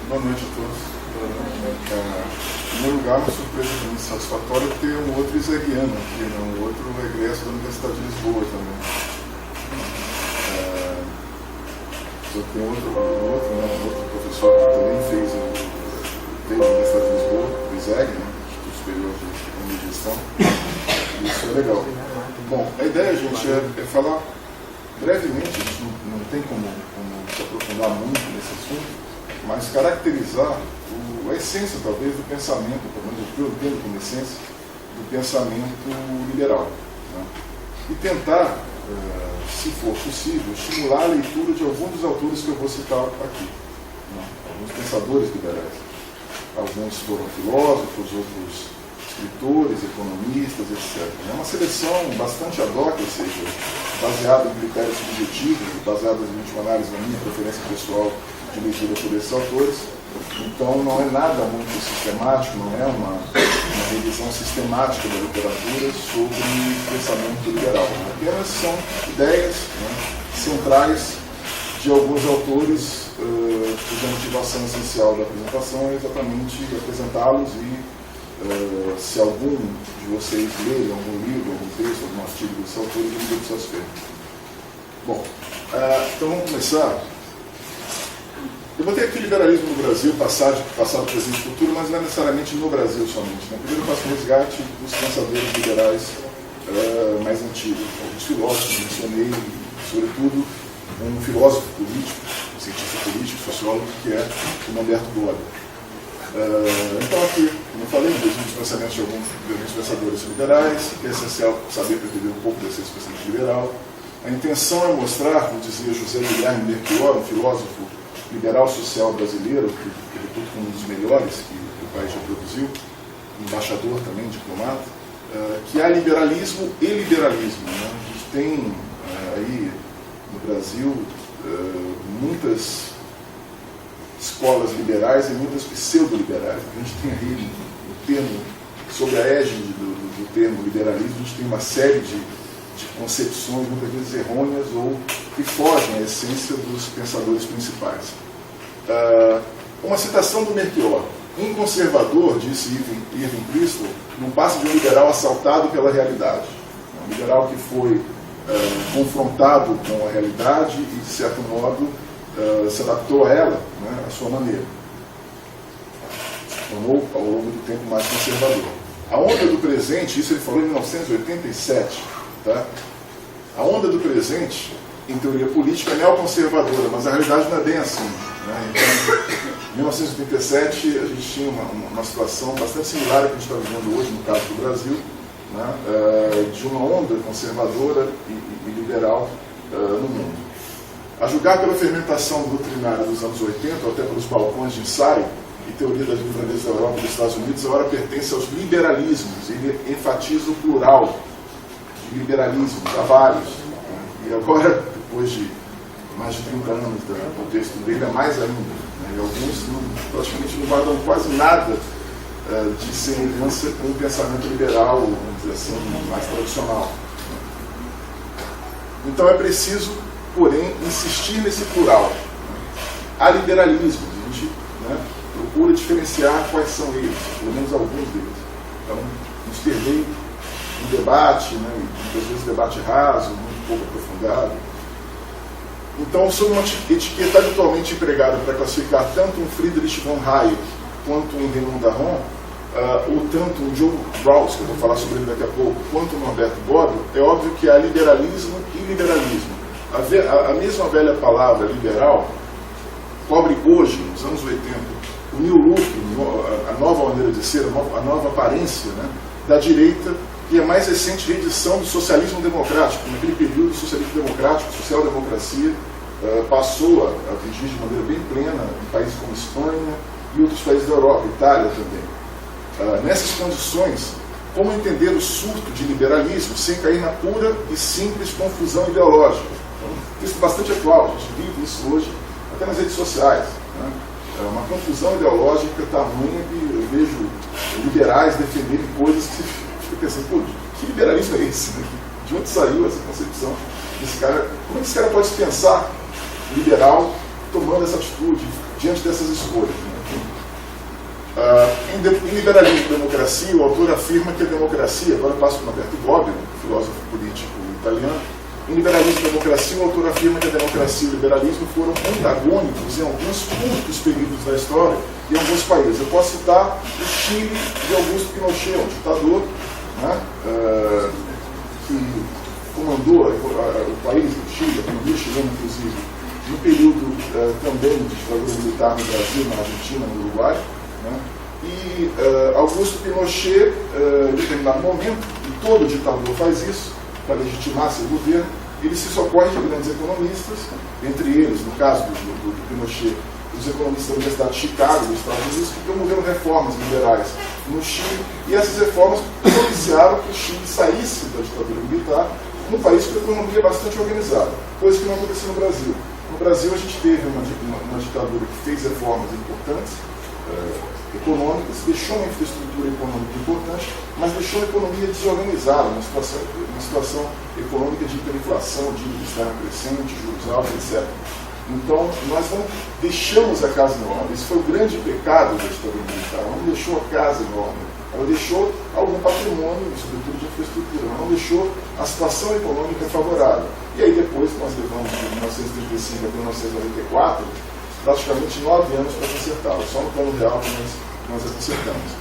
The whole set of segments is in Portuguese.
Boa noite a todos. Em primeiro lugar, uma surpresa muito satisfatória ter um outro isaguiano aqui, um outro egresso da Universidade de Lisboa também. Só tem outro professor que também veio da Universidade de Lisboa, do ISEG, Instituto Superior de Economia e Gestão. Isso é legal. Bom, a ideia, gente, é falar brevemente, a gente não tem como se aprofundar muito nesse assunto, mas caracterizar a essência, talvez, do pensamento, pelo menos o que eu entendo como essência, do pensamento liberal. Né? E tentar, se for possível, estimular a leitura de alguns dos autores que eu vou citar aqui. Né? Alguns pensadores liberais. Alguns foram filósofos, outros escritores, economistas, etc. É uma seleção bastante ad hoc, ou seja, baseada em critérios subjetivos, baseada em uma análise da minha preferência pessoal de leitura por esses autores. Então não é nada muito sistemático, não é uma revisão sistemática da literatura sobre pensamento liberal. Apenas são ideias, né, centrais de alguns autores, cuja motivação essencial da apresentação é exatamente apresentá-los e se algum de vocês lerem algum livro, algum texto, algum artigo desse autor, eu me deixo satisfeito. Bom, então vamos começar. Eu botei aqui liberalismo no Brasil, passado, presente e futuro, mas não é necessariamente no Brasil somente. Né? Primeiro eu faço um resgate dos pensadores liberais mais antigos. Alguns filósofos, mencionei, sobretudo, um filósofo político, um cientista político, sociólogo, que é o Norberto Bobbio. Então aqui, como eu falei, dos pensamentos de alguns pensadores liberais, que é essencial saber entender um pouco desse pensamento liberal. A intenção é mostrar, como dizia José Guilherme Melchior, um filósofo liberal social brasileiro, que reputo como um dos melhores que o país já produziu, embaixador também, diplomata, que há liberalismo e liberalismo. Né? A gente tem aí no Brasil muitas escolas liberais e muitas pseudo-liberais. A gente tem aí o termo, sob a égide do termo liberalismo, a gente tem uma série de concepções muitas vezes errôneas ou que fogem à essência dos pensadores principais. Uma citação do Melchior: um conservador, disse Irving Kristol, não passa de um liberal assaltado pela realidade. Um liberal que foi confrontado com a realidade e, de certo modo, se adaptou a ela, né, à sua maneira. Se tornou, ao longo do tempo, mais conservador. A onda do presente, isso ele falou em 1987, tá? A onda do presente, em teoria política, é neoconservadora, mas a realidade não é bem assim. Né? Então, em 1987, a gente tinha uma situação bastante similar à que a gente está vivendo hoje, no caso do Brasil, né? De uma onda conservadora e liberal no mundo. A julgar pela fermentação doutrinária dos anos 80, ou até pelos balcões de ensaio e teoria das livrarias da Europa e dos Estados Unidos, a hora pertence aos liberalismos. Ele enfatiza o plural de liberalismo, há vários. E agora, depois de mais de 30 anos do contexto dele, é mais ainda. Né? E alguns praticamente não guardam quase nada de semelhança com o pensamento liberal, vamos dizer assim, mais tradicional. Então é preciso, porém, insistir nesse plural. Há liberalismo, a gente, né, procura diferenciar quais são eles, pelo menos alguns deles. Então, nos termei um debate, né, e muitas vezes debate raso, muito pouco aprofundado. Então, sob uma etiqueta habitualmente empregada para classificar tanto um Friedrich von Hayek quanto um Raymond Aron, ou tanto um John Rawls, que eu vou falar sobre ele daqui a pouco, quanto um Norberto Bobbio, é óbvio que há liberalismo e liberalismo. A mesma velha palavra liberal cobre hoje, nos anos 80, o new look, a nova maneira de ser, a nova aparência, né, da direita e a mais recente reedição do socialismo democrático. Naquele período, o socialismo democrático, social-democracia, passou a vigir de maneira bem plena em países como Espanha e outros países da Europa, Itália também. Nessas condições, como entender o surto de liberalismo sem cair na pura e simples confusão ideológica? Então, isso é bastante atual, a gente vive isso hoje até nas redes sociais. Né? Uma confusão ideológica tamanha que eu vejo liberais defenderem coisas que fica pensando, pô, que liberalismo é esse? De onde saiu essa concepção desse cara? Como é que esse cara pode se pensar liberal tomando essa atitude diante dessas escolhas? Né? Em Liberalismo e Democracia, o autor afirma que a democracia, agora eu passo para Norberto Bobbio, filósofo político italiano. Em Liberalismo e Democracia, o autor afirma que a democracia e o liberalismo foram antagônicos em alguns curtos períodos da história e em alguns países. Eu posso citar o Chile de Augusto Pinochet, um ditador, né, que comandou o país, o Chile, a economia chilena, inclusive, no período também de ditadura militar no Brasil, na Argentina, no Uruguai. Né, e Augusto Pinochet, em determinado momento, e todo ditador faz isso, para legitimar seu governo, ele se socorre de grandes economistas, entre eles, no caso do Pinochet, os economistas da Universidade de Chicago, dos Estados Unidos, que promoveram reformas liberais no Chile, e essas reformas propiciaram que o Chile saísse da ditadura militar num país com uma economia bastante organizada, coisa que não aconteceu no Brasil. No Brasil, a gente teve uma ditadura que fez reformas importantes, econômicas, deixou uma infraestrutura econômica importante, mas deixou a economia desorganizada, uma situação econômica de hiperinflação, dívida externa crescente, juros altos, etc. Então, nós não deixamos a casa em ordem. Esse foi o grande pecado da ditadura militar. Ela não deixou a casa em ordem. Ela deixou algum patrimônio, sobretudo de infraestrutura. Ela não deixou a situação econômica favorável. E aí depois nós levamos de 1935 até 1994, praticamente 9 anos para consertá-lo. Só no plano real que nós a consertamos.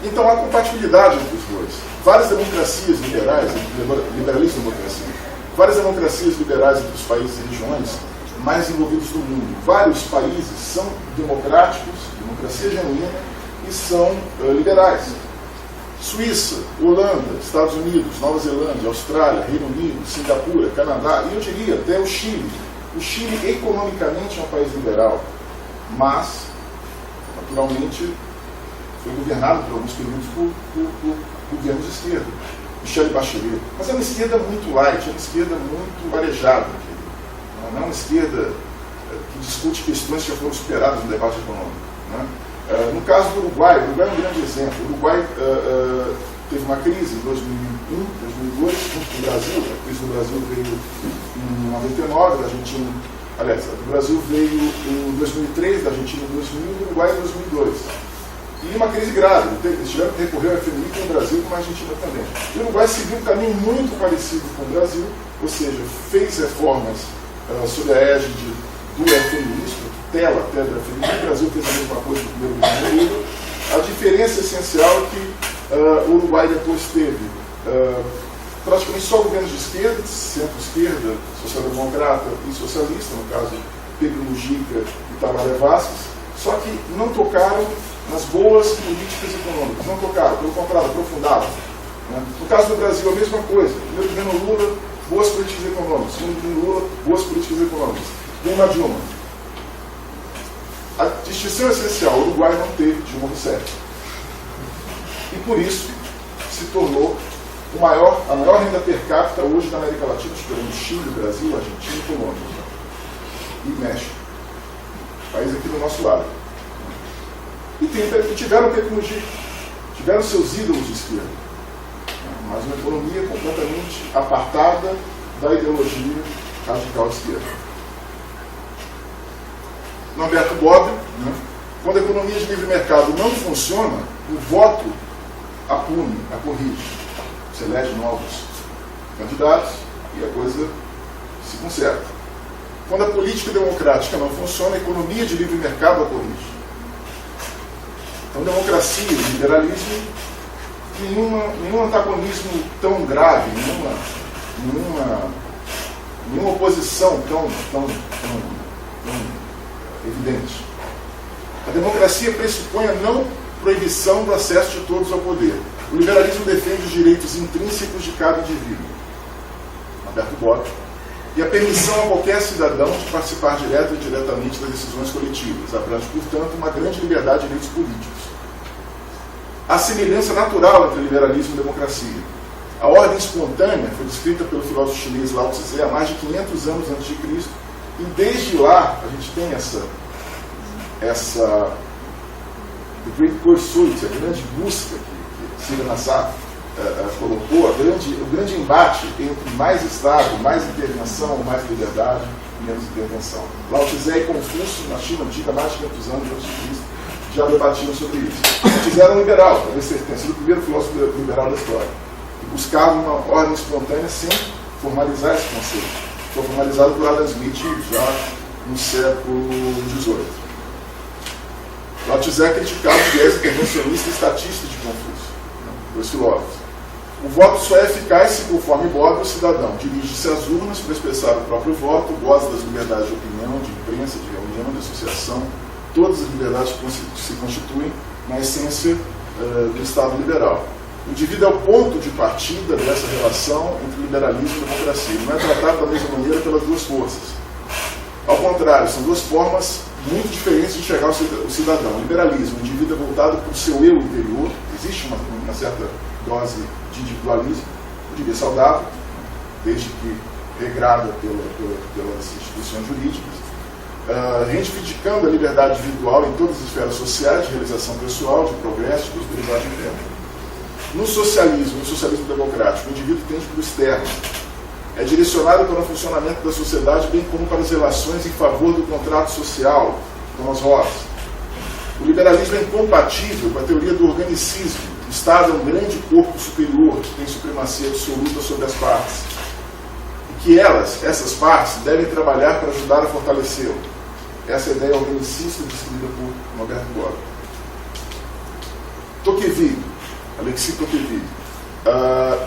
Então há compatibilidade entre os dois. Várias democracias liberais, liberalismo e democracia, várias democracias liberais entre os países e regiões mais envolvidos do mundo. Vários países são democráticos, democracia genuína, e são liberais. Suíça, Holanda, Estados Unidos, Nova Zelândia, Austrália, Reino Unido, Singapura, Canadá, e eu diria até o Chile. O Chile, economicamente, é um país liberal, mas, naturalmente, foi governado por alguns períodos por governos de esquerda. Michelle Bachelet. Mas é uma esquerda muito light, é uma esquerda muito arejada. Não é uma esquerda que discute questões que já foram superadas no debate econômico. Né? No caso do Uruguai, o Uruguai é um grande exemplo. O Uruguai teve uma crise em 2001, 2002, junto com o Brasil. A crise do Brasil veio em 99, da Argentina, aliás, do Brasil veio em 2003, da Argentina em 2000 e do Uruguai em 2002. E uma crise grave, eles tiveram que recorrer ao FMI com o Brasil e com a Argentina também. E o Uruguai seguiu um caminho muito parecido com o Brasil, ou seja, fez reformas sob a égide do FMI, tutela até do FMI. O Brasil fez a mesma coisa no primeiro governo Lula. A diferença essencial é que o Uruguai depois teve praticamente só governos de esquerda, centro-esquerda, social-democrata e socialista, no caso Pedro Mujica e Tabaré Vázquez, só que não tocaram nas boas políticas econômicas, não tocaram, pelo contrário, aprofundaram. Né? No caso do Brasil, a mesma coisa. Primeiro governo Lula, boas políticas econômicas. Segundo governo Lula, boas políticas econômicas. Dilma Dilma. A distinção essencial, o Uruguai não teve Dilma Rousseff. E por isso se tornou a maior renda per capita hoje da América Latina, superando Chile, Brasil, Argentina e Colômbia. E México. País aqui do nosso lado. E tiveram tecnologia, tiveram seus ídolos de esquerda, mas uma economia completamente apartada da ideologia radical de esquerda. Norberto Bobbio, né? Quando a economia de livre mercado não funciona, o voto a pune, a corrige. Se elege novos candidatos e a coisa se conserta. Quando a política democrática não funciona, a economia de livre mercado a corrige. Então, democracia e liberalismo, nenhum antagonismo tão grave, nenhuma oposição tão evidente. A democracia pressupõe a não proibição do acesso de todos ao poder. O liberalismo defende os direitos intrínsecos de cada indivíduo. Norberto Bobbio. E a permissão a qualquer cidadão de participar direta e indiretamente das decisões coletivas. Abrange, portanto, uma grande liberdade de direitos políticos. A semelhança natural entre liberalismo e democracia. A ordem espontânea foi descrita pelo filósofo chinês Lao Tse há mais de 500 anos antes de Cristo, e desde lá a gente tem essa The Great Pursuit, a grande busca que Cyril Nassar colocou, o grande embate entre mais Estado, mais intervenção, mais liberdade. menos intervenção. Lao Tse e Confúcio, na China antiga, mais de 500 anos antes de Cristo, já debatiam sobre isso. Lao Tse era um liberal, talvez tenha sido o primeiro filósofo liberal da história, que buscava uma ordem espontânea sem formalizar esse conceito. Foi formalizado por Adam Smith já no século XVIII. Lao Tse criticava o viés intervencionista e estatista de Confúcio, dois filósofos. O voto só é eficaz se, conforme Bob, o cidadão dirige-se às urnas para expressar o próprio voto, goza das liberdades de opinião, de imprensa, de reunião, de associação, todas as liberdades que se constituem na essência do Estado liberal. O indivíduo é o ponto de partida dessa relação entre liberalismo e democracia. Ele não é tratado da mesma maneira pelas duas forças. Ao contrário, são duas formas muito diferentes de enxergar o cidadão. O liberalismo, o indivíduo é voltado para o seu eu interior, existe uma certa dose de individualismo, eu diria saudável, desde que regrada pelas instituições jurídicas, reivindicando a liberdade individual em todas as esferas sociais, de realização pessoal, de progresso, de prosperidade interna. No socialismo democrático, o indivíduo tende para o externo, é direcionado para o funcionamento da sociedade, bem como para as relações em favor do contrato social, como as rodas. O liberalismo é incompatível com a teoria do organicismo. O Estado é um grande corpo superior que tem supremacia absoluta sobre as partes. E que essas partes, devem trabalhar para ajudar a fortalecê-lo. Essa é a ideia organicista descrita por Norberto Bobbio. Tocqueville, Alexis Tocqueville.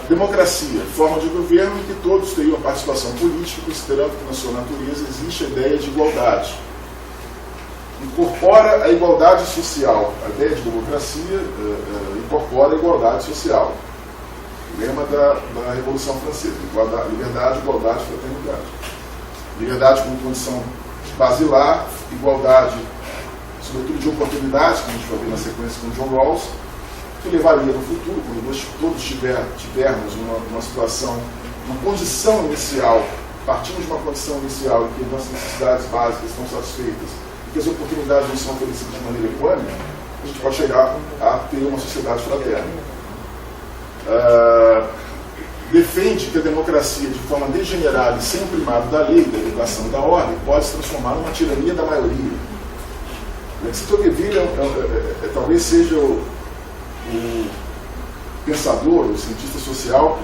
Democracia, forma de governo em que todos teriam participação política, considerando que na sua natureza existe a ideia de igualdade. Incorpora a igualdade social. A ideia de democracia incorpora a igualdade social. O lema da Revolução Francesa: liberdade, igualdade, fraternidade. Liberdade como condição basilar, igualdade, sobretudo de oportunidades, como a gente vai ver na sequência com John Rawls, que levaria no futuro, quando todos tivermos uma situação, uma condição inicial, partindo de uma condição inicial em que nossas necessidades básicas estão satisfeitas e que as oportunidades não são oferecidas de maneira equânime, a gente pode chegar a ter uma sociedade fraterna. Defende que a democracia, de forma degenerada e sem o primado da lei, da educação e da ordem, pode se transformar numa tirania da maioria. Alexis Tocqueville talvez seja o pensador, o cientista social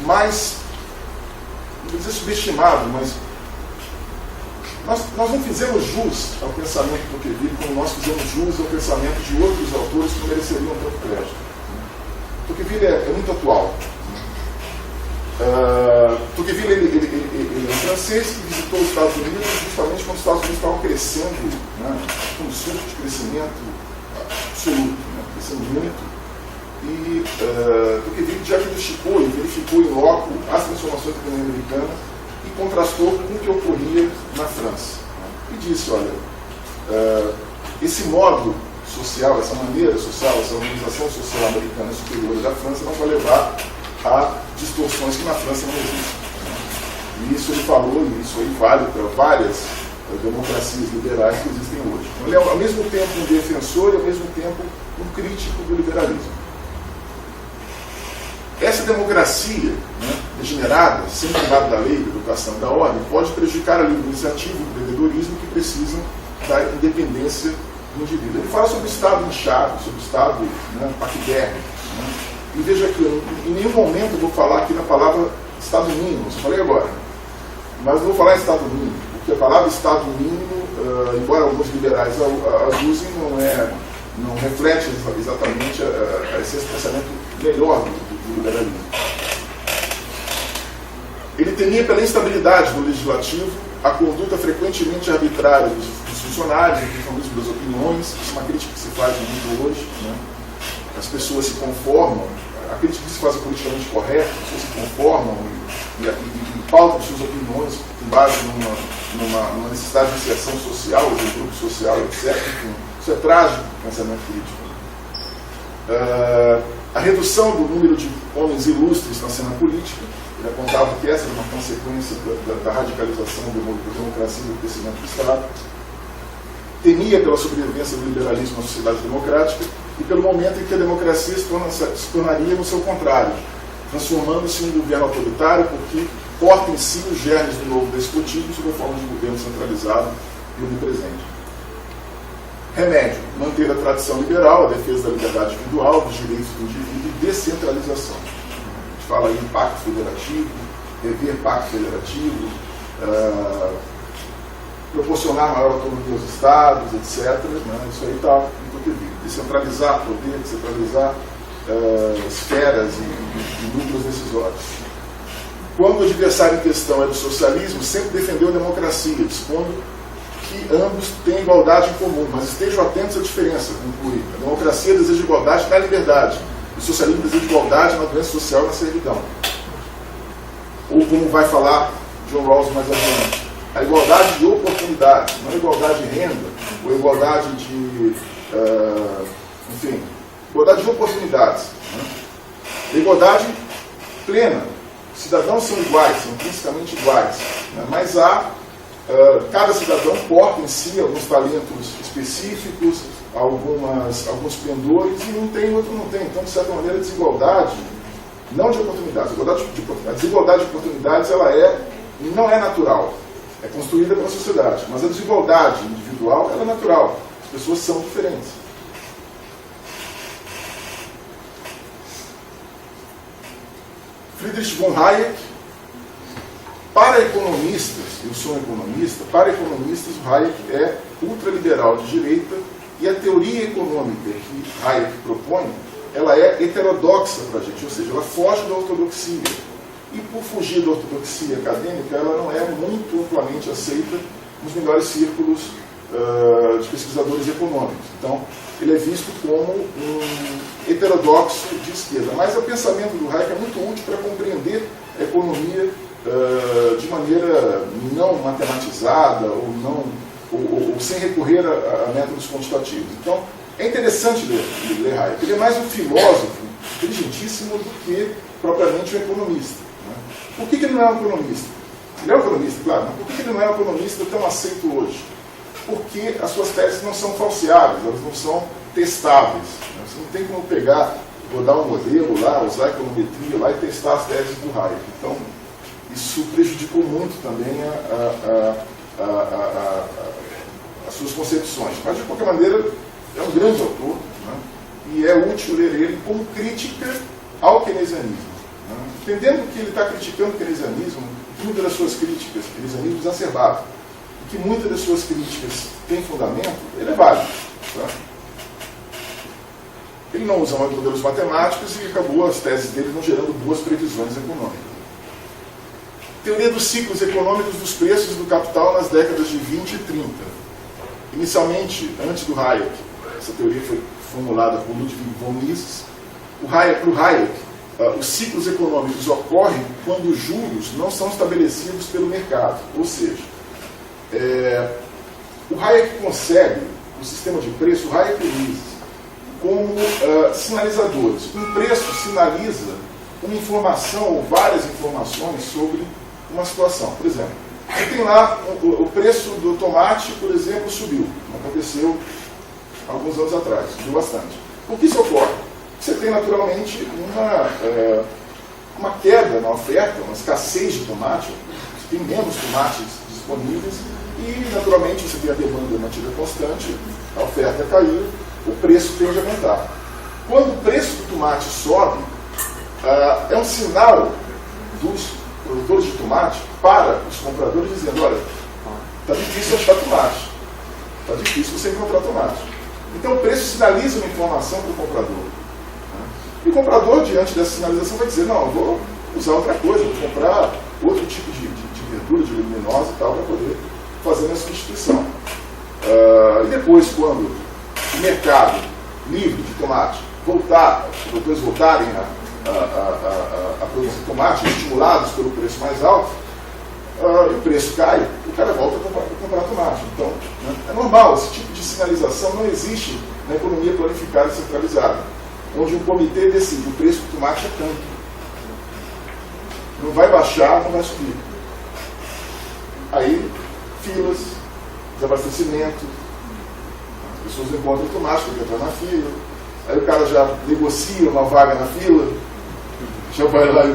mais, não vou dizer subestimado, mas nós não fizemos jus ao pensamento do Tocqueville como nós fizemos jus ao pensamento de outros autores que mereceriam tanto crédito. Tocqueville é muito atual. Tocqueville ele é um francês que visitou os Estados Unidos justamente quando os Estados Unidos estavam crescendo, né, condições de crescimento absoluto, né, crescendo muito. E Tocqueville diagnosticou e verificou em loco as transformações da economia americana e contrastou com o que ocorria na França. E disse, olha, esse modo social, essa maneira social, essa organização social americana superior da França não vai levar a distorções que na França não existem. E isso ele falou, e isso aí vale para várias democracias liberais que existem hoje. Então, ele é ao mesmo tempo um defensor e ao mesmo tempo um crítico do liberalismo. Essa democracia, né, degenerada, sem cuidado da lei, da educação e da ordem, pode prejudicar a livre iniciativa e o empreendedorismo que precisam da independência do indivíduo. Ele fala sobre o Estado inchado, sobre o Estado, né, paquidérmico. Né? E veja que em nenhum momento eu vou falar aqui na palavra Estado mínimo, eu falei agora, mas não vou falar em Estado mínimo, porque a palavra Estado mínimo, embora alguns liberais a usem, não reflete exatamente esse pensamento melhor do liberalismo. Ele temia pela instabilidade do legislativo, a conduta frequentemente arbitrária dos funcionários, principalmente das opiniões. Isso é uma crítica que se faz muito hoje, né? As pessoas se conformam, a crítica que se faz é politicamente correta, as pessoas se conformam e pautam suas opiniões com base numa necessidade de inserção social, de um grupo social, etc. Enfim, isso é trágico no pensamento crítico. A redução do número de homens ilustres na cena política, ele apontava que essa era uma consequência da radicalização da democracia e do crescimento do Estado. Temia pela sobrevivência do liberalismo na sociedade democrática e pelo momento em que a democracia se tornaria no seu contrário, transformando-se em um governo autoritário porque porta em si os germes do novo despotismo sob a forma de governo centralizado e onipresente. Remédio: manter a tradição liberal, a defesa da liberdade individual, dos direitos do indivíduo e descentralização. A gente fala aí em pacto federativo, rever pacto federativo, proporcionar maior autonomia aos estados, etc. Né? Isso aí está muito devido. Descentralizar poder, descentralizar esferas e núcleos decisórios. Quando o adversário em questão é do socialismo, sempre defendeu a democracia, dispondo que ambos têm igualdade em comum, mas estejam atentos à diferença, conclui. A democracia deseja igualdade na liberdade, o socialismo deseja igualdade na doença social e na servidão. Ou como vai falar John Rawls mais adiante, a igualdade de oportunidades, não a igualdade de renda, ou a igualdade de, enfim, igualdade de oportunidades. Né? A igualdade plena. Cidadãos são iguais, são intrinsecamente iguais, né? Mas cada cidadão porta em si alguns talentos específicos, alguns pendores, e um tem e outro não tem. Então, de certa maneira, a desigualdade, não de oportunidades, a desigualdade de oportunidades não é natural, é construída pela sociedade, mas a desigualdade individual ela é natural, as pessoas são diferentes. Friedrich von Hayek, para economistas, eu sou um economista, para economistas o Hayek é ultraliberal de direita e a teoria econômica que Hayek propõe, ela é heterodoxa para a gente, ou seja, ela foge da ortodoxia. E por fugir da ortodoxia acadêmica, ela não é muito amplamente aceita nos melhores círculos de pesquisadores econômicos. Então, ele é visto como um heterodoxo de esquerda. Mas o pensamento do Hayek é muito útil para compreender a economia de maneira não matematizada ou sem recorrer a métodos quantitativos. Então, é interessante ler Hayek. Ele é mais um filósofo inteligentíssimo do que propriamente um economista. Né? Por que ele não é um economista? Ele é um economista, claro, mas por que ele não é um economista tão aceito hoje? Porque as suas teses não são falseáveis, elas não são testáveis. Né? Você não tem como pegar, rodar um modelo lá, usar a econometria lá e testar as teses do Hayek. Então, isso prejudicou muito também as suas concepções. Mas, de qualquer maneira, é um grande autor, né? E é útil ler ele como crítica ao keynesianismo. Né? Entendendo que ele está criticando o keynesianismo, muitas das suas críticas, keynesianismo exacerbado, e que muitas das suas críticas têm fundamento, ele é válido. Tá? Ele não usa mais modelos matemáticos e acabou as teses dele não gerando boas previsões econômicas. Teoria dos ciclos econômicos dos preços do capital nas décadas de 20 e 30. Inicialmente, antes do Hayek, essa teoria foi formulada por Ludwig von Mises. Para o Hayek, os ciclos econômicos ocorrem quando os juros não são estabelecidos pelo mercado. Ou seja, o Hayek concebe o sistema de preço, o Hayek e Mises, como sinalizadores. Um preço sinaliza uma informação ou várias informações sobre uma situação. Por exemplo, você tem lá o preço do tomate, por exemplo, subiu. Aconteceu alguns anos atrás, subiu bastante. Por que isso ocorre? Você tem naturalmente uma queda na oferta, uma escassez de tomate, você tem menos tomates disponíveis e naturalmente você tem a demanda mantida constante, a oferta caiu, o preço tende a aumentar. Quando o preço do tomate sobe, é um sinal dos produtores de tomate para os compradores dizendo, olha, está difícil achar tomate, está difícil você encontrar tomate. Então o preço sinaliza uma informação para o comprador. E o comprador, diante dessa sinalização, vai dizer, não, eu vou usar outra coisa, vou comprar outro tipo de verdura, de leguminosa e tal, para poder fazer a substituição. E depois, quando o mercado livre de tomate voltar, os produtores voltarem a produzir tomate, estimulados pelo preço mais alto, o preço cai, o cara volta a comprar tomate. Então, né, é normal, esse tipo de sinalização não existe na economia planificada e centralizada, onde um comitê decide o preço do tomate é tanto. Não vai baixar, não vai subir. Aí, filas, desabastecimento, as pessoas não encontram tomate porque entrar na fila, aí o cara já negocia uma vaga na fila, já vai lá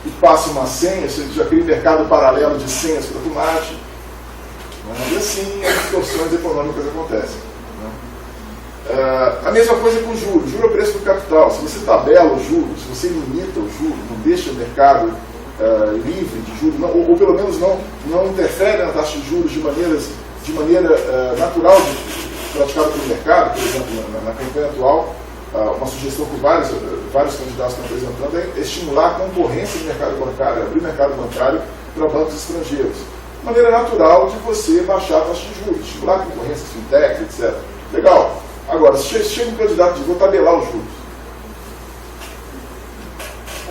e passa uma senha, você já cria um mercado paralelo de senhas para tomate. E assim as distorções econômicas acontecem. A mesma coisa com juros. Juro é o preço do capital. Se você tabela os juros, se você limita os juros, não deixa o mercado livre de juros, ou pelo menos não interfere na taxa de juros de maneira natural praticada pelo mercado. Por exemplo, na campanha atual, uma sugestão que vários candidatos estão apresentando é estimular a concorrência no mercado bancário, abrir mercado bancário para bancos estrangeiros. De maneira natural de você baixar a taxa de juros, estimular a concorrência, fintech, etc. Legal. Agora, se chega um candidato e diz, vou tabelar os juros.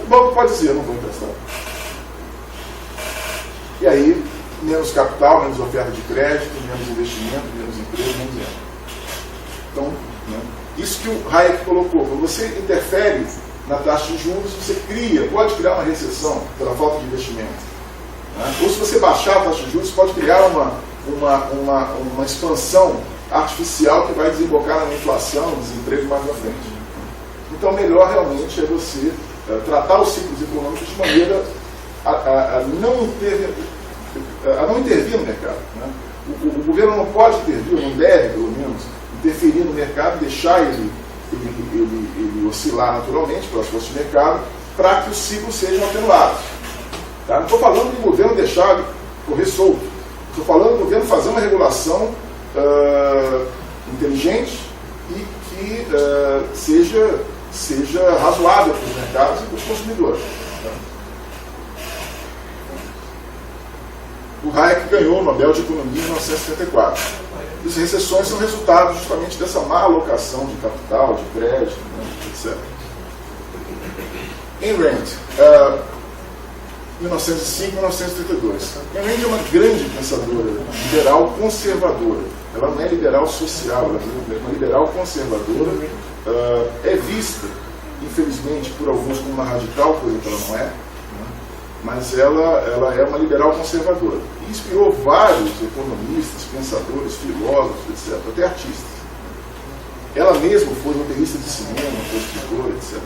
O banco pode dizer, eu não vou emprestar. E aí, menos capital, menos oferta de crédito, menos investimento, menos emprego, menos dinheiro. Então, isso que o Hayek colocou. Quando você interfere na taxa de juros, você pode criar uma recessão pela falta de investimento. Ou se você baixar a taxa de juros, você pode criar uma expansão artificial que vai desembocar na inflação, desemprego mais à frente. Então, melhor realmente é você tratar os ciclos econômicos de maneira a não intervir no mercado. O governo não pode intervir, não deve, pelo menos, interferir no mercado, deixar ele oscilar naturalmente pelas forças de mercado, para que os ciclos sejam atenuados. Tá? Não estou falando do governo deixar correr solto. Estou falando do governo fazer uma regulação inteligente e que seja razoável para os mercados e para os consumidores. Tá? O Hayek ganhou o Nobel de Economia em 1974. As recessões são resultado justamente dessa má alocação de capital, de crédito, etc. Ayn Rand, 1905 1932. Ayn Rand é uma grande pensadora liberal conservadora. Ela não é liberal social, ela é uma liberal conservadora. É vista, infelizmente, por alguns como uma radical, coisa que ela não é, mas ela é uma liberal conservadora. E inspirou vários economistas, pensadores, filósofos, etc., até artistas. Ela mesma foi roteirista de cinema, foi escritora, etc.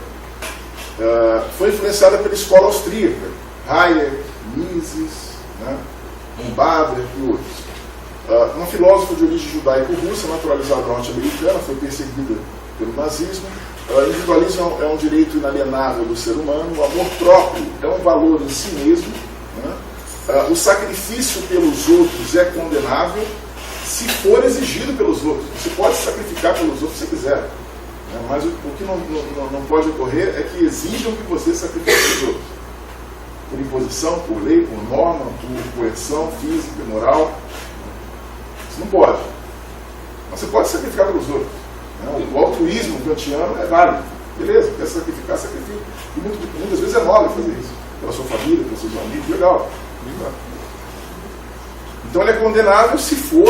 Foi influenciada pela escola austríaca, Hayek, Mises, Bader e outros. Uma filósofa de origem judaico-russa, naturalizada norte-americana, foi perseguida pelo nazismo. O individualismo é um direito inalienável do ser humano, o amor próprio é um valor em si mesmo, o sacrifício pelos outros é condenável se for exigido pelos outros. Você pode sacrificar pelos outros se quiser, mas o que não pode ocorrer é que exijam que você sacrifique pelos outros. Por imposição, por lei, por norma, por coerção física, moral. Você não pode. Mas você pode sacrificar pelos outros. O altruísmo kantiano é válido. Beleza, quer sacrificar, sacrifica. E muitas vezes é nobre fazer isso. Pela sua família, pelos seus amigos, legal. Então ele é condenável se for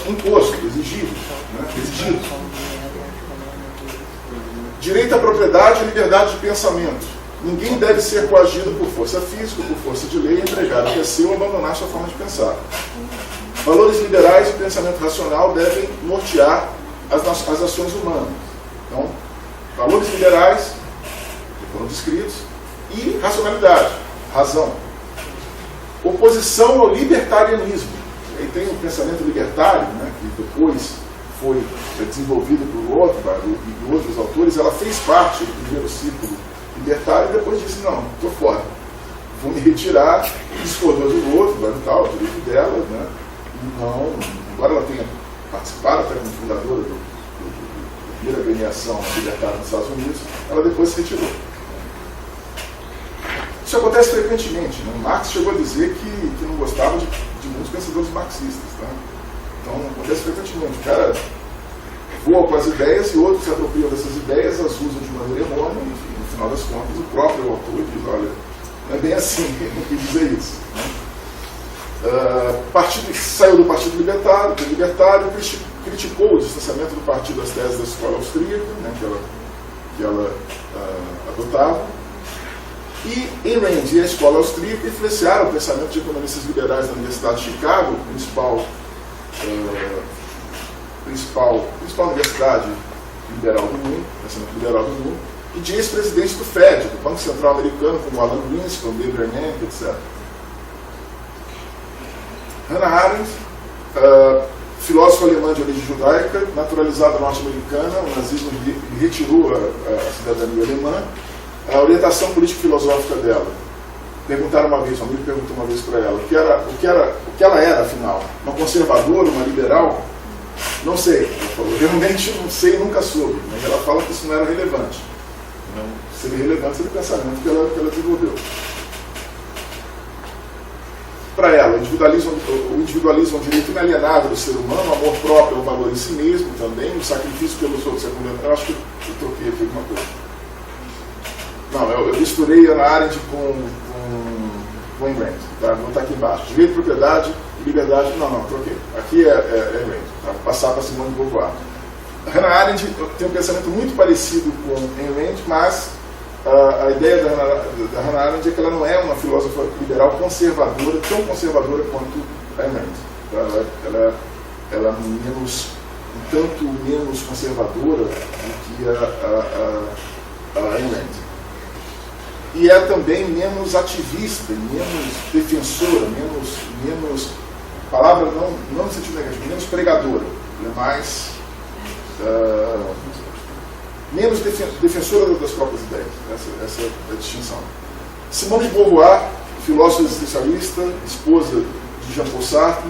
imposto, exigido. Exigido. Direito à propriedade e liberdade de pensamento. Ninguém deve ser coagido por força física, por força de lei, entregar o que é seu ou abandonar sua forma de pensar. Valores liberais e pensamento racional devem nortear as ações humanas. Então, valores liberais, que foram descritos, e racionalidade, razão. Oposição ao libertarianismo. Aí tem o pensamento libertário, que depois foi desenvolvido por Rothbard e outros autores. Ela fez parte do primeiro círculo libertário e depois disse, não, estou fora. Vou me retirar, discordou do Rothbard e tal, o direito dela, Não, embora ela tenha participado até como fundadora da primeira agremiação libertária nos Estados Unidos, ela depois se retirou. Isso acontece frequentemente. Marx chegou a dizer que não gostava de muitos pensadores marxistas. Então, acontece frequentemente. O cara voa com as ideias e outros se apropriam dessas ideias, as usam de maneira errônea, e no final das contas, o próprio autor diz, olha, não é bem assim que dizer isso. Saiu do Partido Libertário, criticou o distanciamento do partido das teses da escola austríaca, que ela adotava, e Ayn Rand e a escola austríaca influenciaram o pensamento de economistas liberais da Universidade de Chicago, principal universidade liberal do mundo, pensamento liberal do mundo, e de ex-presidentes do FED, do Banco Central Americano, como Alan Greenspan, David Bernanke, etc. Hannah Arendt, filósofa alemã de origem judaica, naturalizada norte-americana, o nazismo lhe retirou a cidadania alemã. A orientação político-filosófica dela. Perguntaram uma vez, um amigo perguntou uma vez para ela, o que ela era, afinal? Uma conservadora, uma liberal? Não sei. Ela falou, realmente não sei, nunca soube. Mas ela fala que isso não era relevante. Não seria relevante seria o pensamento que ela desenvolveu. Para ela, o individualismo é um direito inalienável do ser humano, o amor próprio é um valor em si mesmo também, o sacrifício pelos outros é fundamental. Eu acho que eu troquei aqui alguma coisa. Não, eu misturei Hannah Arendt com Ayn Rand, tá? Vou botar aqui embaixo. Direito de propriedade e liberdade. Não, troquei. Aqui é Ayn Rand, tá? Vou passar para Simone de Beauvoir. Hannah Arendt tem um pensamento muito parecido com Ayn Rand, mas a ideia da Hannah Arendt é que ela não é uma filósofa liberal conservadora, tão conservadora quanto Ayn Rand. Ela é um tanto menos conservadora do que a Ayn Rand. E é também menos ativista, menos defensora, menos palavra não no sentido negativo, menos pregadora. Ela é mais menos defensora das próprias ideias. Essa é a distinção. Simone de Beauvoir, filósofa existencialista, esposa de Jean-Paul Sartre,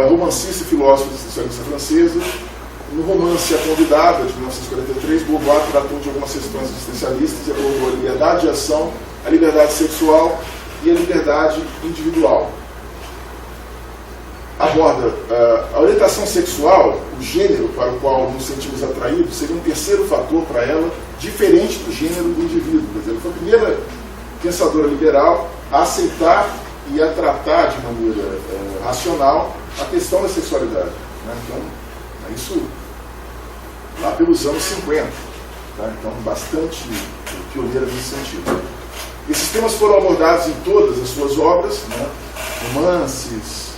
romancista e filósofa existencialista francesa. No romance A Convidada, de 1943, Beauvoir tratou de algumas questões existencialistas e abordou a liberdade de ação, a liberdade sexual e a liberdade individual. Aborda a orientação sexual, o gênero para o qual nos sentimos atraídos, seria um terceiro fator para ela, diferente do gênero do indivíduo. Quer dizer, ela foi a primeira pensadora liberal a aceitar e a tratar de maneira racional a questão da sexualidade. Né? Então, isso lá pelos anos 50, tá? Então bastante pioneira nesse sentido. Esses temas foram abordados em todas as suas obras, né? Romances,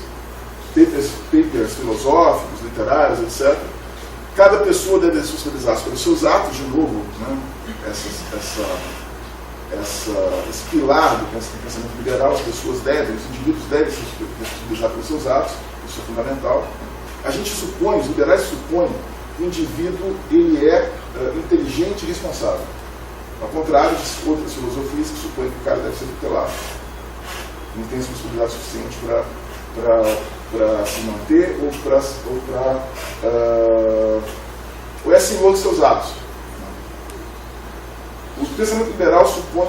papers filosóficos, literários, etc. Cada pessoa deve se responsabilizar pelos seus atos, de novo, né? Esse pilar do pensamento liberal, os indivíduos devem se responsabilizar pelos seus atos, isso é fundamental. A gente supõe, os liberais supõem, que o indivíduo ele é inteligente e responsável. Ao contrário de outras filosofias que supõem que o cara deve ser tutelado. Não tem responsabilidade suficiente para se manter ou é senhor dos seus atos. O pensamento liberal supõe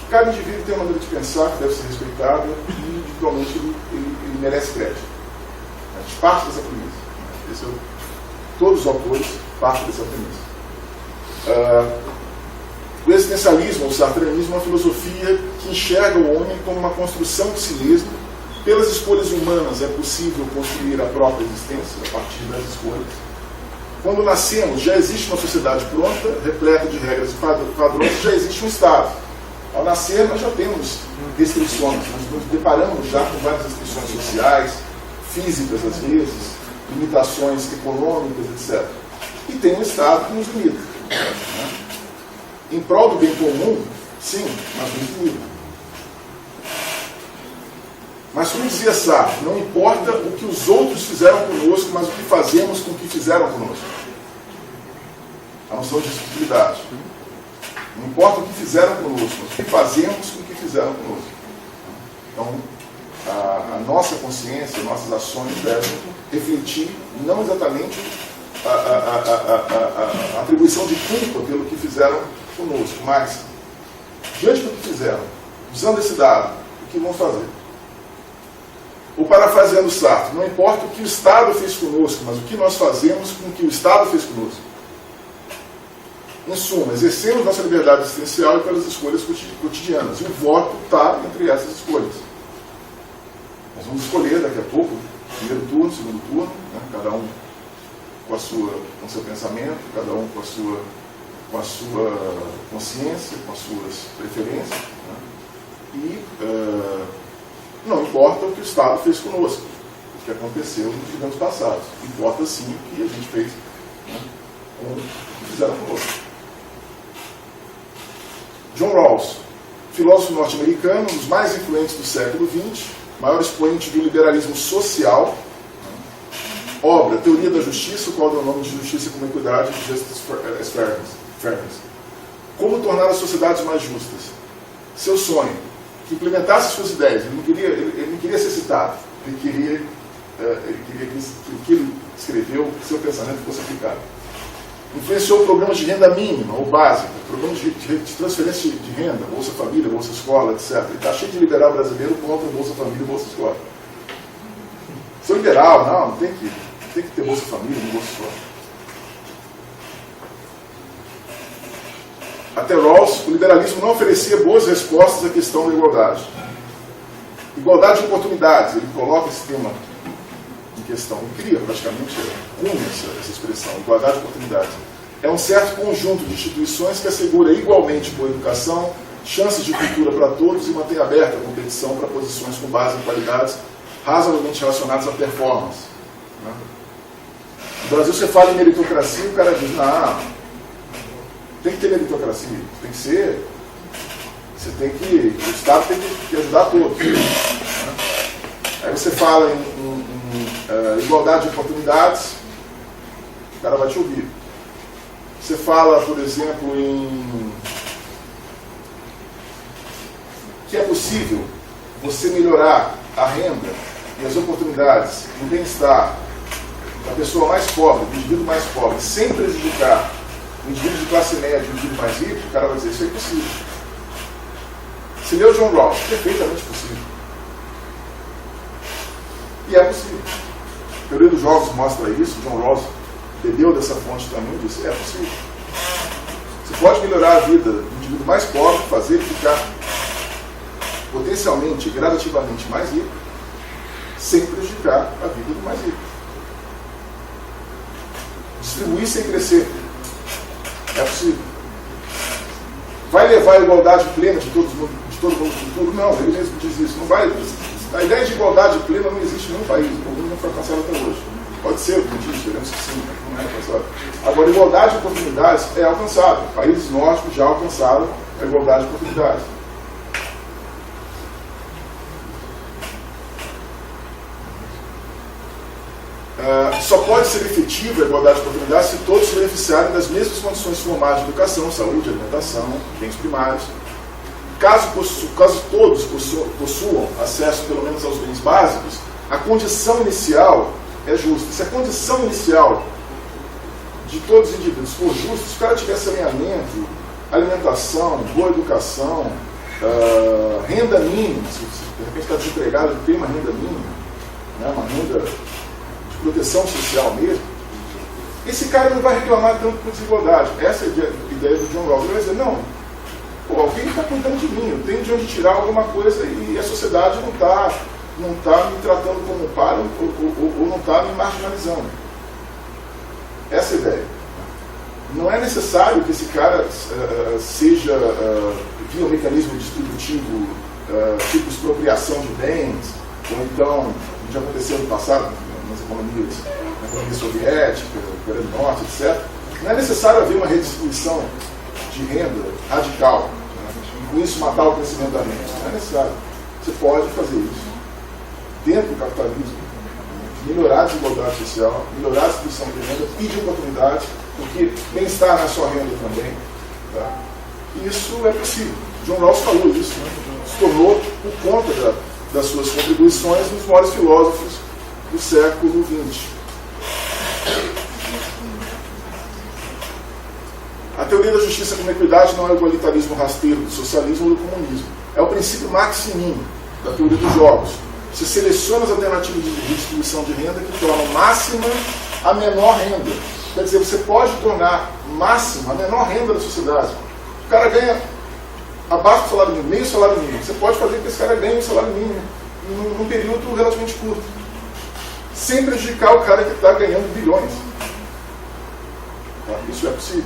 que cada indivíduo tem uma maneira de pensar que deve ser respeitada e individualmente ele merece crédito. A gente parte dessa premissa. Todos os autores partem dessa premissa. O existencialismo, o sartreanismo, é uma filosofia que enxerga o homem como uma construção de si mesmo. Pelas escolhas humanas é possível construir a própria existência a partir das escolhas. Quando nascemos, já existe uma sociedade pronta, repleta de regras e padrões, já existe um Estado. Ao nascer, nós já temos restrições, nós nos deparamos já com várias restrições sociais, físicas às vezes, limitações econômicas, etc. E tem um Estado que nos limita. Né? Em prol do bem comum, sim, mas nos limita. Mas como dizia Sartre, não importa o que os outros fizeram conosco, mas o que fazemos com o que fizeram conosco. A noção de responsabilidade. Não importa o que fizeram conosco, mas o que fazemos com o que fizeram conosco. Então, a nossa consciência, nossas ações devem refletir não exatamente a atribuição de culpa pelo que fizeram conosco, mas, diante do que fizeram, usando esse dado, o que vamos fazer? Ou parafraseando Sartre, não importa o que o Estado fez conosco, mas o que nós fazemos com o que o Estado fez conosco. Em suma, exercemos nossa liberdade existencial pelas escolhas cotidianas. E o voto está entre essas escolhas. Nós vamos escolher daqui a pouco, primeiro turno, segundo turno, né? Cada um com o seu pensamento, cada um com a sua consciência, com as suas preferências. Né? E não importa o que o Estado fez conosco, o que aconteceu nos anos passados. Importa sim o que a gente fez, né? como fizeram conosco. John Rawls, filósofo norte-americano, um dos mais influentes do século XX, maior expoente do liberalismo social. Obra, Teoria da Justiça, o qual deu o nome de Justiça com Equidade, Justice as Fairness. Como tornar as sociedades mais justas. Seu sonho, que implementasse suas ideias. Ele não queria ser citado, ele queria que o que ele escreveu, seu pensamento fosse aplicado. Influenciou programas de renda mínima ou básica, programas de transferência de renda, Bolsa Família, Bolsa Escola, etc. E está cheio de liberal brasileiro contra Bolsa Família e Bolsa Escola. Sou liberal, não tem que ter Bolsa Família e Bolsa Escola. Até Rawls, o liberalismo não oferecia boas respostas à questão da igualdade. Igualdade de oportunidades, ele coloca esse tema em questão, ele cria praticamente essa expressão, igualdade de oportunidades. É um certo conjunto de instituições que assegura igualmente boa educação, chances de cultura para todos e mantém aberta a competição para posições com base em qualidades razoavelmente relacionadas à performance. No Brasil você fala em meritocracia e o cara diz, não, tem que ter meritocracia, tem que ser, o Estado tem que ajudar todos. Aí você fala em igualdade de oportunidades, o cara vai te ouvir. Você fala, por exemplo, em que é possível você melhorar a renda e as oportunidades e o bem-estar da pessoa mais pobre, do indivíduo mais pobre, sem prejudicar o indivíduo de classe média e o indivíduo mais rico, o cara vai dizer, isso é impossível. Se leu John Rawls, perfeitamente possível. E é possível. A teoria dos jogos mostra isso, John Rawls bebeu dessa fonte também e disse, é possível. Você pode melhorar a vida do indivíduo mais pobre, fazer ele ficar potencialmente, gradativamente mais rico, sem prejudicar a vida do mais rico. Distribuir sem crescer. É possível. Vai levar a igualdade plena de todo mundo no futuro? Não, ele mesmo diz isso. Não vai. A ideia de igualdade plena não existe em nenhum país. O mundo não foi alcançado até hoje. Pode ser, como diz, esperamos que sim, mas não é alcançado. Agora, igualdade de oportunidades é alcançável. Países nórdicos já alcançaram a igualdade de oportunidades. Só pode ser efetiva a igualdade de oportunidades se todos se beneficiarem das mesmas condições formais de educação, saúde, alimentação, bens primários. Caso todos possuam acesso pelo menos aos bens básicos, a condição inicial é justa. Se a condição inicial de todos os indivíduos for justa, se o cara tiver saneamento, alimentação, boa educação, renda mínima, se de repente está desempregado, ele tem uma renda mínima, né, uma renda de proteção social mesmo, esse cara não vai reclamar tanto por desigualdade. Essa é a ideia do John Rawls. Ele vai dizer, não, alguém está cuidando de mim, eu tenho de onde tirar alguma coisa e a sociedade não está me tratando como par ou não está me marginalizando. Essa é a ideia. Não é necessário que esse cara seja via um mecanismo distributivo, tipo expropriação de bens, ou então, como já aconteceu no passado, nas economias, na economia soviética, Coreia do Norte, etc. Não é necessário haver uma redistribuição de renda radical, né? E com isso matar o crescimento da renda. Não é necessário. Você pode fazer isso dentro do capitalismo, melhorar a desigualdade social, melhorar a distribuição de renda e de oportunidades, porque bem-estar na sua renda também. Tá? Isso é possível. John Rawls falou isso, né? Se tornou, por conta das suas contribuições, um dos maiores filósofos do século XX. A teoria da justiça como equidade não é o igualitarismo rasteiro do socialismo ou do comunismo. É o princípio maximin da teoria dos jogos. Você seleciona as alternativas de distribuição de renda que tornam máxima a menor renda. Quer dizer, você pode tornar máxima a menor renda da sociedade. O cara ganha abaixo do salário mínimo, meio salário mínimo. Você pode fazer com que esse cara ganhe o salário mínimo num período relativamente curto, sem prejudicar o cara que está ganhando bilhões. Tá? Isso é possível.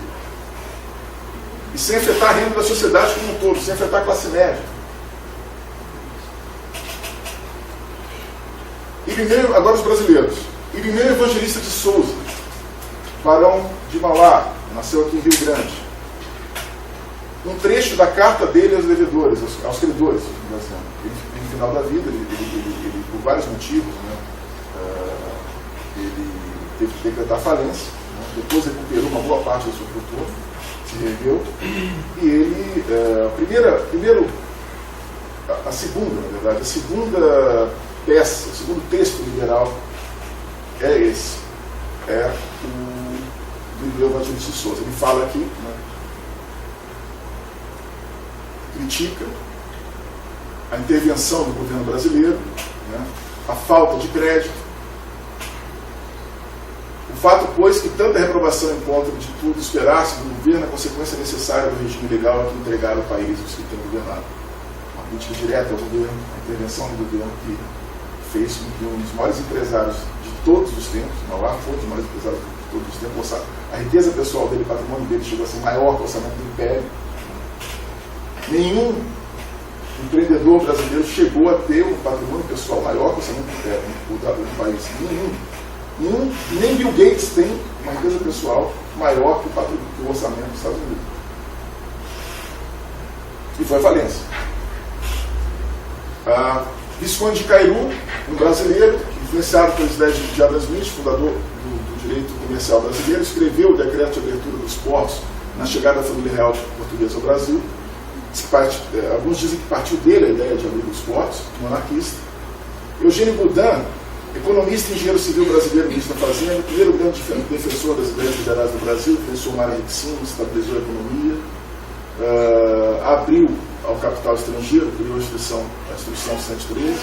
E sem afetar a renda da sociedade como um todo, sem afetar a classe média. Irineu, agora os brasileiros. Irineu Evangelista de Souza, varão de Mauá, nasceu aqui em Rio Grande. Um trecho da carta dele aos devedores, aos credores, ele, no final da vida, ele por vários motivos, né, ele teve que decretar falência, né, depois recuperou uma boa parte da sua fortuna, se reergueu, e ele, a segunda peça, o segundo texto liberal é esse, é o Irineu Evangelista de Souza. Ele fala aqui, né, critica a intervenção do governo brasileiro, né, a falta de crédito, o fato, pois, que tanta reprovação encontra de tudo esperasse do governo a consequência necessária do regime legal a que entregaram o país os que têm governado. Uma crítica direta ao governo, a intervenção do governo que fez com que um dos maiores empresários de todos os tempos, Mauá foi um dos maiores empresários de todos os tempos, a riqueza pessoal dele, o patrimônio dele chegou a ser maior que o orçamento do Império. Nenhum empreendedor brasileiro chegou a ter um patrimônio pessoal maior que o orçamento do Império, do país. Nenhum, nem Bill Gates tem uma riqueza pessoal maior que o orçamento dos Estados Unidos. E foi a falência. Visconde de Cairu, um brasileiro, influenciado pelas ideias de Adam Smith, fundador do direito comercial brasileiro, escreveu o decreto de abertura dos portos na chegada da família real portuguesa ao Brasil. Alguns dizem que partiu dele a ideia de abrir os portos, monarquista. Eugênio Boudin, economista e engenheiro civil brasileiro, ministro da Fazenda, primeiro grande defensor das ideias liberais do Brasil, pensou uma área riquíssima, estabilizou a economia, abriu ao capital estrangeiro, criou a Instrução 113.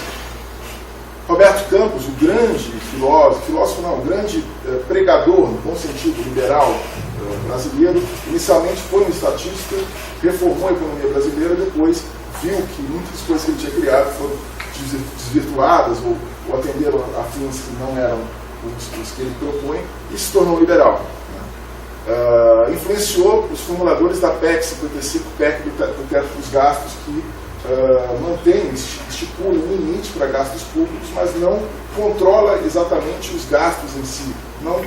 Roberto Campos, o grande o grande pregador, no bom sentido, liberal brasileiro, inicialmente foi um estatista, reformou a economia brasileira, depois viu que muitas coisas que ele tinha criado foram desvirtuadas ou atenderam a fins que não eram os que ele propõe e se tornou liberal. Influenciou os formuladores da PEC 55, PEC do teto dos gastos, que estipula um limite para gastos públicos, mas não controla exatamente os gastos em si, não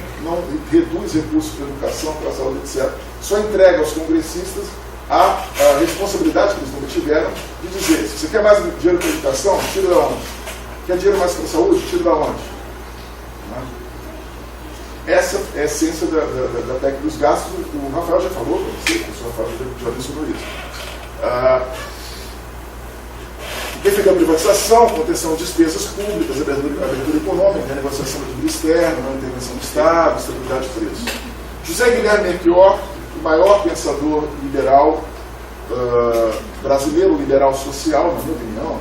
reduz recursos para a educação, para a saúde, etc. Só entrega aos congressistas a responsabilidade que eles nunca tiveram de dizer: se você quer mais dinheiro para a educação, tira da onde? Quer dinheiro mais para a saúde, tira da onde? Essa é a essência da PEC dos gastos. O Rafael já falou para você, o professor Rafael já mencionou isso. Defender a privatização, contenção de despesas públicas, abertura econômica, renegociação do dívida externa, não intervenção do Estado, estabilidade de preços. José Guilherme Melchior, o maior pensador liberal brasileiro, liberal social, na minha opinião,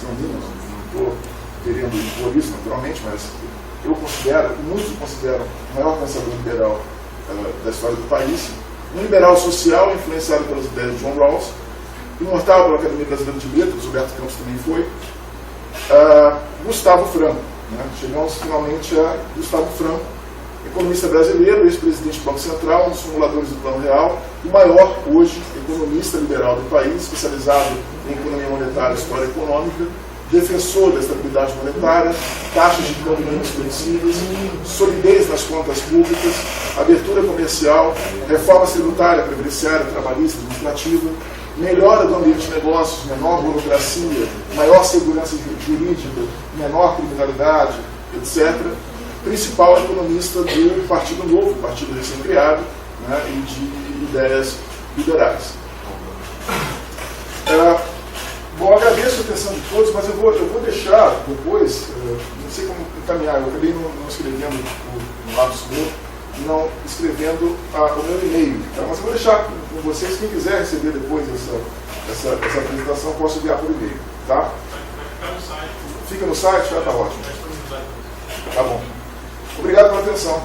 não estou querendo impor isso naturalmente, mas eu considero, muitos consideram, o maior pensador liberal da história do país, um liberal social influenciado pelas ideias de John Rawls, imortal pela Academia Brasileira de Letras, Roberto Campos também foi, Gustavo Franco. Chegamos finalmente a Gustavo Franco, economista brasileiro, ex-presidente do Banco Central, um dos formuladores do Plano Real, o maior hoje economista liberal do país, especializado em economia monetária e história econômica, defensor da estabilidade monetária, taxas de câmbio menos flexíveis, solidez nas contas públicas, abertura comercial, reforma tributária, previdenciária, trabalhista, administrativa, melhora do ambiente de negócios, menor burocracia, maior segurança jurídica, menor criminalidade, etc. Principal economista do Partido Novo, partido recém-criado, e de ideias liberais. Bom, agradeço a atenção de todos, mas eu vou deixar depois, não sei como encaminhar, eu acabei não escrevendo no lápis meu, não escrevendo o meu e-mail, tá? Mas eu vou deixar com vocês, quem quiser receber depois essa apresentação, posso enviar por e-mail, tá? Fica no site? Tá ótimo. Tá bom. Obrigado pela atenção.